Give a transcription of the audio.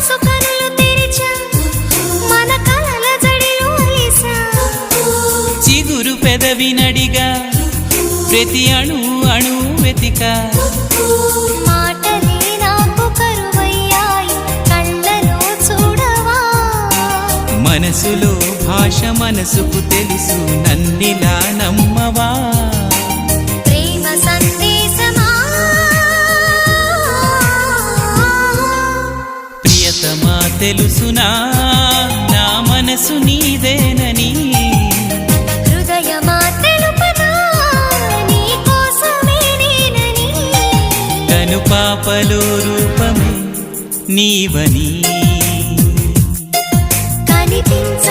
మనసు కనులు తెరిచా మన కలల జడిలో అలిసా చిగురు పెదవి నడిగా ప్రతి అణు అణు వెతికా మాటలే నాకు కరువయ్యాయి కళ్ళలో చూడవా మనసులో భాష మనసుకు తెలుసు నన్నిలా నమ్మవా ప్రేమ సందేశమా ప్రియతమా తెలుసునా నా మనసు నీదేనని హృదయమా తెలుపనా నీ కోసమే నేనని కను పాపలో రూపమే నీవని కనిపించ